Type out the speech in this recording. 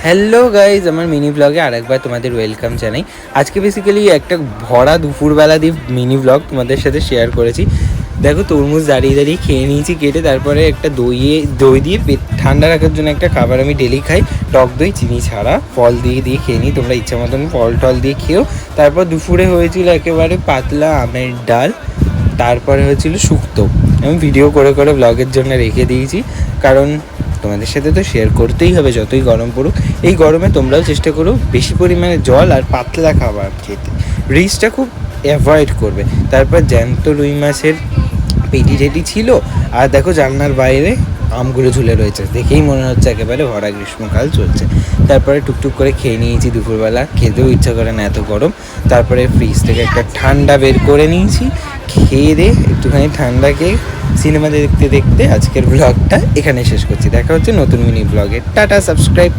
Hello guys, আমার mini ব্লগে আরেকবার তোমাদের ওয়েলকাম জানাই। আজকে বেসিক্যালি একটা ভরা দুপুরবেলা দিয়ে মিনি ব্লগ তোমাদের সাথে শেয়ার করেছি। দেখো, তরমুজ দাঁড়িয়ে দাঁড়িয়ে খেয়ে নিয়েছি কেটে, তারপরে একটা দই দিয়ে পেট ঠান্ডা রাখার জন্য একটা খাবার আমি ডেলি খাই, টক দই চিনি ছাড়া, ফল দিয়ে খেয়ে নিই। তোমরা ইচ্ছা মতন ফল টল দিয়ে খেও। তারপর দুপুরে হয়েছিল একেবারে পাতলা আমের ডাল, তারপরে হয়েছিল শুক্তো। আমি ভিডিও করে করে ব্লগের জন্য রেখে দিয়েছি, কারণ তোমাদের সাথে তো শেয়ার করতেই হবে যতই গরম পড়ুক। এই গরমে তোমরাও চেষ্টা করো বেশি পরিমাণে জল আর পাতলা খাবার খেতে, রিচটা খুব অ্যাভয়েড করবে। তারপর জ্যান্ত রুই মাছের পেটি টেটি ছিল। আর দেখো, জানলার বাইরে আমগুলো ঝুলে রয়েছে, দেখেই মনে হচ্ছে একেবারে ভরা গ্রীষ্মকাল চলছে। তারপরে টুকটুক করে খেয়ে নিয়েছি দুপুরবেলা, খেতেও ইচ্ছা করে না এত গরম। তারপরে ফ্রিজ থেকে একটা ঠান্ডা বের করে নিয়েছি, খেয়ে দিয়ে একটুখানি ঠান্ডা খেয়ে সিনেমা দেখতে দেখতে আজকের ব্লগটা এখানে শেষ করছি। দেখা হচ্ছে নতুন মিনি ব্লগে। Tata, subscribe.